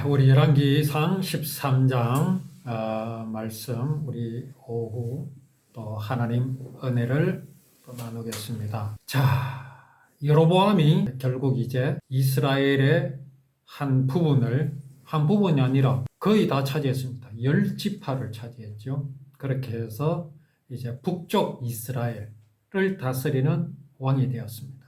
자, 우리 열왕기상 13장 말씀 우리 오후 또 하나님 은혜를 또 나누겠습니다. 자, 여로보암이 결국 이제 이스라엘의 한 부분이 아니라 거의 다 차지했습니다. 10지파를 차지했죠. 그렇게 해서 이제 북쪽 이스라엘을 다스리는 왕이 되었습니다.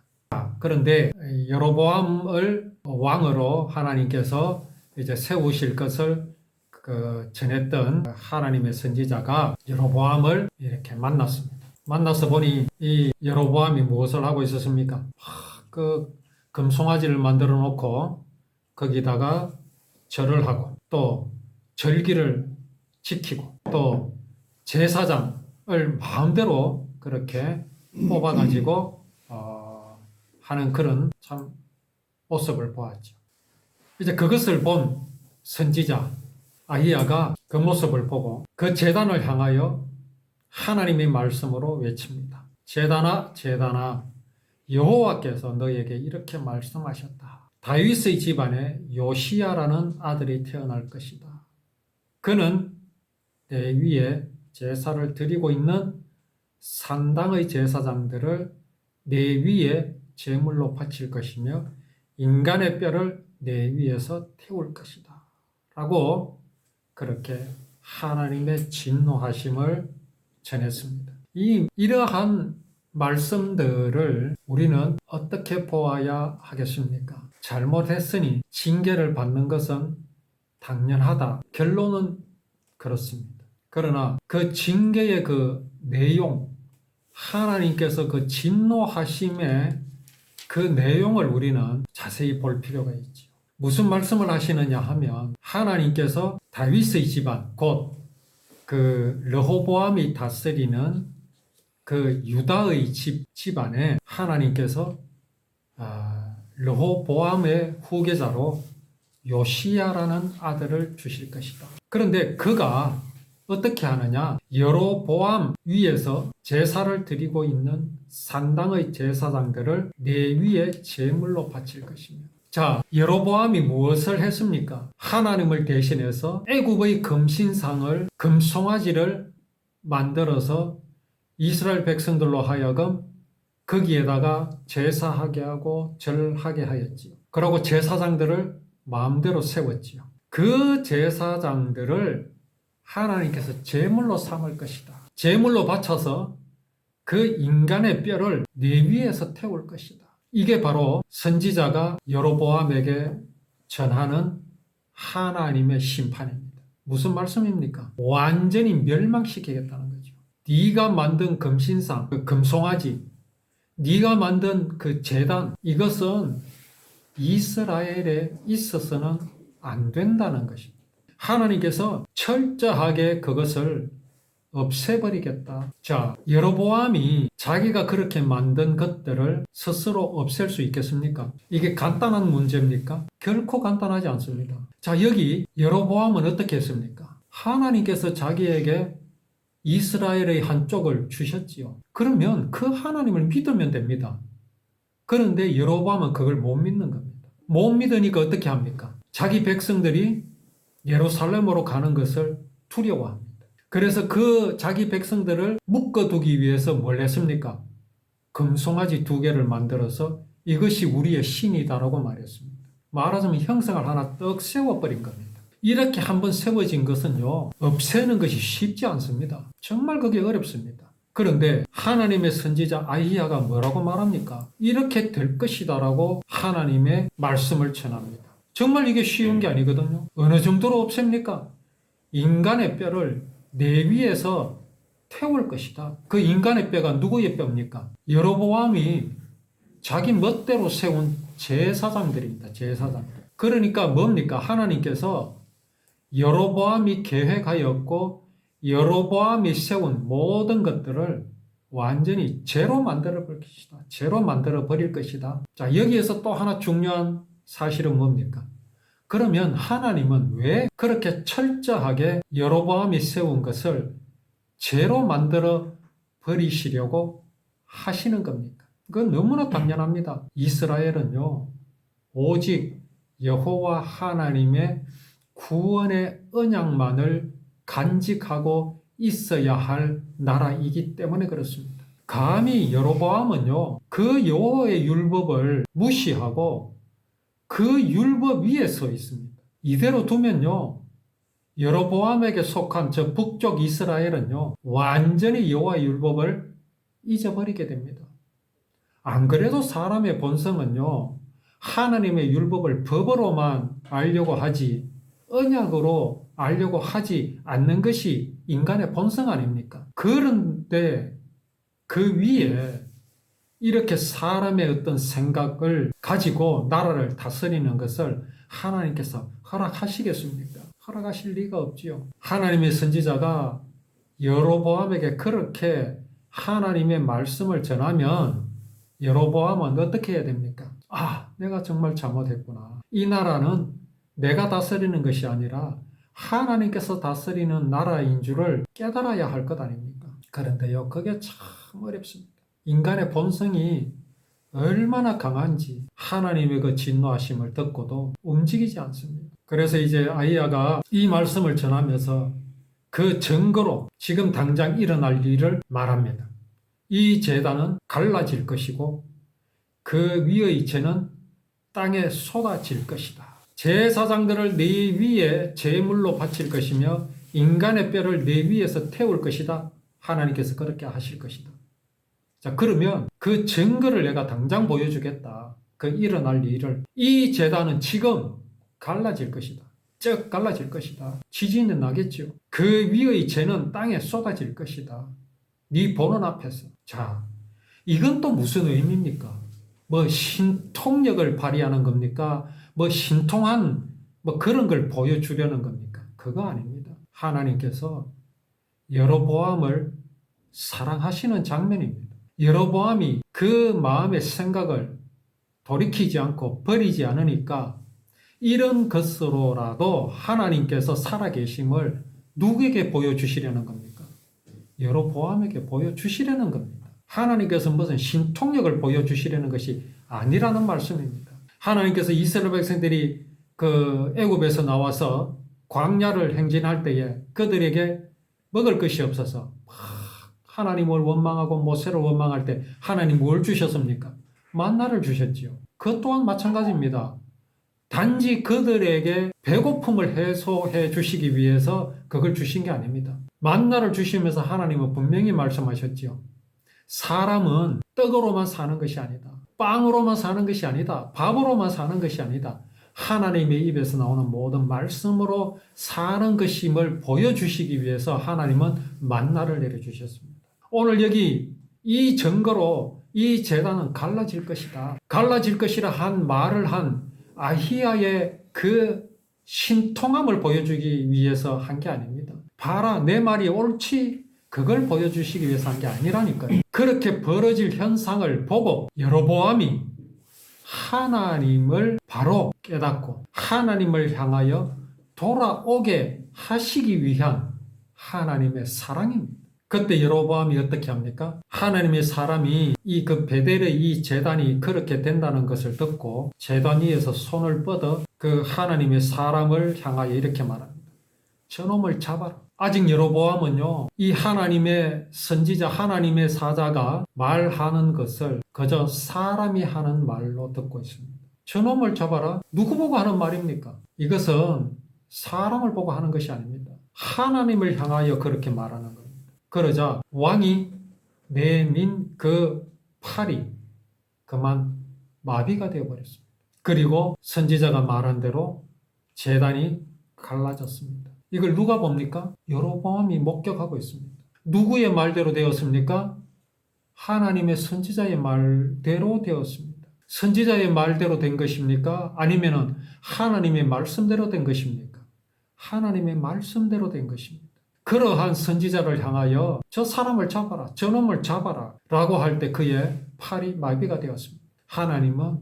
그런데 여로보암을 왕으로 하나님께서 이제 세우실 것을 전했던 하나님의 선지자가 여로보암을 이렇게 만났습니다. 만나서 보니 이 여로보암이 무엇을 하고 있었습니까? 그 금송아지를 만들어 놓고 거기다가 절을 하고 또 절기를 지키고 또 제사장을 마음대로 그렇게 뽑아가지고 하는 그런 참 모습을 보았죠. 이제 그것을 본 선지자 아히야가 그 모습을 보고 그 제단을 향하여 하나님의 말씀으로 외칩니다. 제단아, 제단아, 여호와께서 너에게 이렇게 말씀하셨다. 다윗의 집안에 요시야라는 아들이 태어날 것이다. 그는 내 위에 제사를 드리고 있는 산당의 제사장들을 내 위에 제물로 바칠 것이며 인간의 뼈를 내 위에서 태울 것이다. 라고 그렇게 하나님의 진노하심을 전했습니다. 이러한 말씀들을 우리는 어떻게 보아야 하겠습니까? 잘못했으니 징계를 받는 것은 당연하다. 결론은 그렇습니다. 그러나 그 징계의 그 내용, 하나님께서 그 진노하심의 그 내용을 우리는 자세히 볼 필요가 있죠. 무슨 말씀을 하시느냐 하면 하나님께서 다윗의 집안, 곧 그 르호보암이 다스리는 그 유다의 집안에 하나님께서 르호보암의 후계자로 요시야라는 아들을 주실 것이다. 그런데 그가 어떻게 하느냐? 여로보암 위에서 제사를 드리고 있는 산당의 제사장들을 내 위에 제물로 바칠 것이며. 자, 여로보암이 무엇을 했습니까? 하나님을 대신해서 애굽의 금신상을, 금송아지를 만들어서 이스라엘 백성들로 하여금 거기에다가 제사하게 하고 절하게 하였지요. 그리고 제사장들을 마음대로 세웠지요. 그 제사장들을 하나님께서 제물로 삼을 것이다. 제물로 바쳐서 그 인간의 뼈를 내 위에서 태울 것이다. 이게 바로 선지자가 여로보암에게 전하는 하나님의 심판입니다. 무슨 말씀입니까? 완전히 멸망시키겠다는 거죠. 네가 만든 금신상, 그 금송아지, 네가 만든 그 제단, 이것은 이스라엘에 있어서는 안 된다는 것입니다. 하나님께서 철저하게 그것을 없애버리겠다. 자, 여로보암이 자기가 그렇게 만든 것들을 스스로 없앨 수 있겠습니까? 이게 간단한 문제입니까? 결코 간단하지 않습니다. 자, 여기 여로보암은 어떻게 했습니까? 하나님께서 자기에게 이스라엘의 한쪽을 주셨지요. 그러면 그 하나님을 믿으면 됩니다. 그런데 여로보암은 그걸 못 믿는 겁니다. 못 믿으니까 어떻게 합니까? 자기 백성들이 예루살렘으로 가는 것을 두려워합니다. 그래서 그 자기 백성들을 묶어두기 위해서 뭘 했습니까? 금송아지 2개를 만들어서 이것이 우리의 신이다라고 말했습니다. 말하자면 형상을 하나 떡 세워버린 겁니다. 이렇게 한번 세워진 것은요, 없애는 것이 쉽지 않습니다. 정말 그게 어렵습니다. 그런데 하나님의 선지자 아히야가 뭐라고 말합니까? 이렇게 될 것이다라고 하나님의 말씀을 전합니다. 정말 이게 쉬운 게 아니거든요. 어느 정도로 없앱니까? 인간의 뼈를 내 위에서 태울 것이다. 그 인간의 뼈가 누구의 뼈입니까? 여로보암이 자기 멋대로 세운 제사장들입니다. 제사장들. 그러니까 뭡니까? 하나님께서 여로보암이 계획하였고 여로보암이 세운 모든 것들을 완전히 제로 만들어 버릴 것이다. 제로 만들어 버릴 것이다. 자, 여기에서 또 하나 중요한 사실은 뭡니까? 그러면 하나님은 왜 그렇게 철저하게 여로보암이 세운 것을 제로 만들어 버리시려고 하시는 겁니까? 그건 너무나 당연합니다. 이스라엘은요, 오직 여호와 하나님의 구원의 언약만을 간직하고 있어야 할 나라이기 때문에 그렇습니다. 감히 여로보암은요, 그 여호와의 율법을 무시하고 그 율법 위에 서 있습니다. 이대로 두면요, 여로보암에게 속한 저 북쪽 이스라엘은요, 완전히 여호와의 율법을 잊어버리게 됩니다. 안 그래도 사람의 본성은요, 하나님의 율법을 법으로만 알려고 하지 언약으로 알려고 하지 않는 것이 인간의 본성 아닙니까? 그런데 그 위에 이렇게 사람의 어떤 생각을 가지고 나라를 다스리는 것을 하나님께서 허락하시겠습니까? 허락하실 리가 없지요. 하나님의 선지자가 여로보암에게 그렇게 하나님의 말씀을 전하면 여로보암은 어떻게 해야 됩니까? 아, 내가 정말 잘못했구나. 이 나라는 내가 다스리는 것이 아니라 하나님께서 다스리는 나라인 줄을 깨달아야 할 것 아닙니까? 그런데요, 그게 참 어렵습니다. 인간의 본성이 얼마나 강한지 하나님의 그 진노하심을 듣고도 움직이지 않습니다. 그래서 이제 아이야가 이 말씀을 전하면서 그 증거로 지금 당장 일어날 일을 말합니다. 이 제단은 갈라질 것이고 그 위의 재는 땅에 쏟아질 것이다. 제사장들을 네 위에 제물로 바칠 것이며 인간의 뼈를 네 위에서 태울 것이다. 하나님께서 그렇게 하실 것이다. 자, 그러면 그 증거를 내가 당장 보여주겠다. 그 일어날 일을. 이 제단은 지금 갈라질 것이다. 쩍 갈라질 것이다. 지진은 나겠죠. 그 위의 재는 땅에 쏟아질 것이다. 네 보는 앞에서. 자, 이건 또 무슨 의미입니까? 뭐 신통력을 발휘하는 겁니까? 뭐 신통한 뭐 그런 걸 보여주려는 겁니까? 그거 아닙니다. 하나님께서 여로보암을 사랑하시는 장면입니다. 여로보암이 그 마음의 생각을 돌이키지 않고 버리지 않으니까 이런 것으로라도 하나님께서 살아계심을 누구에게 보여주시려는 겁니까? 여로보암에게 보여주시려는 겁니다. 하나님께서 무슨 신통력을 보여주시려는 것이 아니라는 말씀입니다. 하나님께서 이스라엘 백성들이 그 애굽에서 나와서 광야를 행진할 때에 그들에게 먹을 것이 없어서 하나님을 원망하고 모세를 원망할 때 하나님 뭘 주셨습니까? 만나를 주셨지요. 그것 또한 마찬가지입니다. 단지 그들에게 배고픔을 해소해 주시기 위해서 그걸 주신 게 아닙니다. 만나를 주시면서 하나님은 분명히 말씀하셨지요. 사람은 떡으로만 사는 것이 아니다. 빵으로만 사는 것이 아니다. 밥으로만 사는 것이 아니다. 하나님의 입에서 나오는 모든 말씀으로 사는 것임을 보여주시기 위해서 하나님은 만나를 내려주셨습니다. 오늘 여기 이 증거로 이 제단은 갈라질 것이다. 갈라질 것이라 한 말을 한 아히야의 그 신통함을 보여주기 위해서 한 게 아닙니다. 봐라, 내 말이 옳지? 그걸 보여주시기 위해서 한 게 아니라니까요. 그렇게 벌어질 현상을 보고 여로보암이 하나님을 바로 깨닫고 하나님을 향하여 돌아오게 하시기 위한 하나님의 사랑입니다. 그때 여로보암이 어떻게 합니까? 하나님의 사람이 이 그 베델의 이 제단이 그렇게 된다는 것을 듣고 제단 위에서 손을 뻗어 그 하나님의 사람을 향하여 이렇게 말합니다. 저놈을 잡아라. 아직 여로보암은요, 이 하나님의 선지자, 하나님의 사자가 말하는 것을 그저 사람이 하는 말로 듣고 있습니다. 저놈을 잡아라? 누구 보고 하는 말입니까? 이것은 사람을 보고 하는 것이 아닙니다. 하나님을 향하여 그렇게 말하는 겁니다. 그러자 왕이 내민 그 팔이 그만 마비가 되어버렸습니다. 그리고 선지자가 말한 대로 제단이 갈라졌습니다. 이걸 누가 봅니까? 여로보암이 목격하고 있습니다. 누구의 말대로 되었습니까? 하나님의 선지자의 말대로 되었습니다. 선지자의 말대로 된 것입니까? 아니면 하나님의 말씀대로 된 것입니까? 하나님의 말씀대로 된 것입니다. 그러한 선지자를 향하여 저 사람을 잡아라, 저놈을 잡아라 라고 할 때 그의 팔이 마비가 되었습니다. 하나님은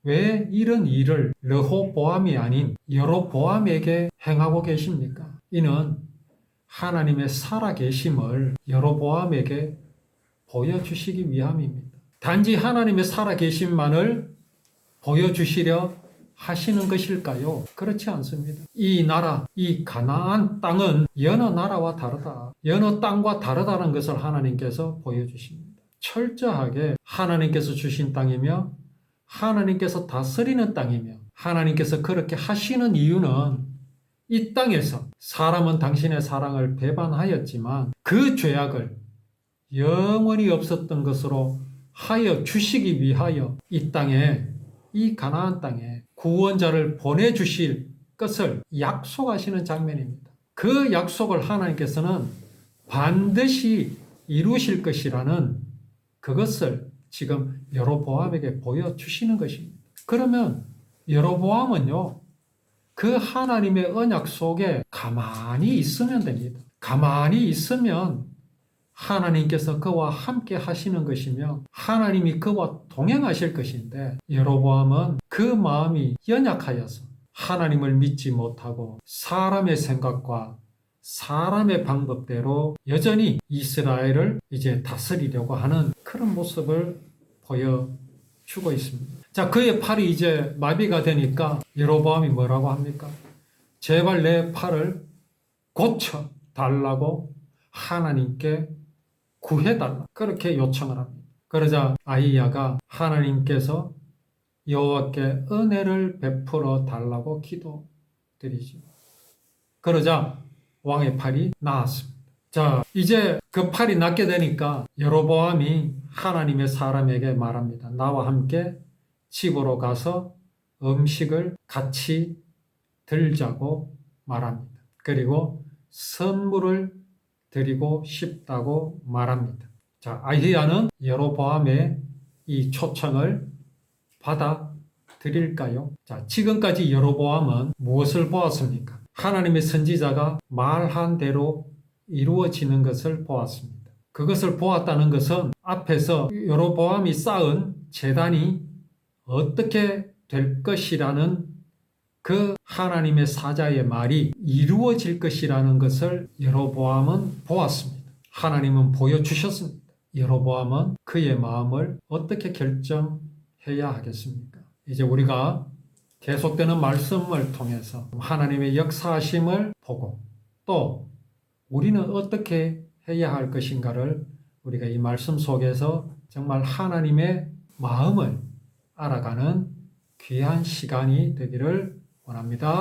왜 이런 일을 르호보암이 아닌 여로보암에게 행하고 계십니까? 이는 하나님의 살아계심을 여로보암에게 보여주시기 위함입니다. 단지 하나님의 살아계심만을 보여주시려 하시는 것일까요? 그렇지 않습니다. 이 나라, 이 가나안 땅은 여러 나라와 다르다. 여러 땅과 다르다는 것을 하나님께서 보여주십니다. 철저하게 하나님께서 주신 땅이며 하나님께서 다스리는 땅이며 하나님께서 그렇게 하시는 이유는 이 땅에서 사람은 당신의 사랑을 배반하였지만 그 죄악을 영원히 없었던 것으로 하여 주시기 위하여 이 땅에, 이 가나안 땅에 구원자를 보내주실 것을 약속하시는 장면입니다. 그 약속을 하나님께서는 반드시 이루실 것이라는 그것을 지금 여로보암에게 보여주시는 것입니다. 그러면 여로보암은요, 그 하나님의 언약 속에 가만히 있으면 됩니다. 가만히 있으면 하나님께서 그와 함께 하시는 것이며 하나님이 그와 동행하실 것인데 여로보암은 그 마음이 연약하여서 하나님을 믿지 못하고 사람의 생각과 사람의 방법대로 여전히 이스라엘을 이제 다스리려고 하는 그런 모습을 보여주고 있습니다. 자, 그의 팔이 이제 마비가 되니까 여로보암이 뭐라고 합니까? 제발 내 팔을 고쳐 달라고 하나님께 구해달라. 그렇게 요청을 합니다. 그러자 아히야가 하나님께서 여호와께 은혜를 베풀어 달라고 기도드리죠. 그러자 왕의 팔이 나았습니다. 자, 이제 그 팔이 낫게 되니까 여로보암이 하나님의 사람에게 말합니다. 나와 함께 집으로 가서 음식을 같이 들자고 말합니다. 그리고 선물을 드리고 싶다고 말합니다. 자, 아히야는 여로보암의 이 초청을 받아들일까요? 자, 지금까지 여로보암은 무엇을 보았습니까? 하나님의 선지자가 말한 대로 이루어지는 것을 보았습니다. 그것을 보았다는 것은 앞에서 여로보암이 쌓은 제단이 어떻게 될 것이라는 그 하나님의 사자의 말이 이루어질 것이라는 것을 여로보암은 보았습니다. 하나님은 보여주셨습니다. 여로보암은 그의 마음을 어떻게 결정해야 하겠습니까? 이제 우리가 계속되는 말씀을 통해서 하나님의 역사하심을 보고 또 우리는 어떻게 해야 할 것인가를 우리가 이 말씀 속에서 정말 하나님의 마음을 알아가는 귀한 시간이 되기를 원합니다.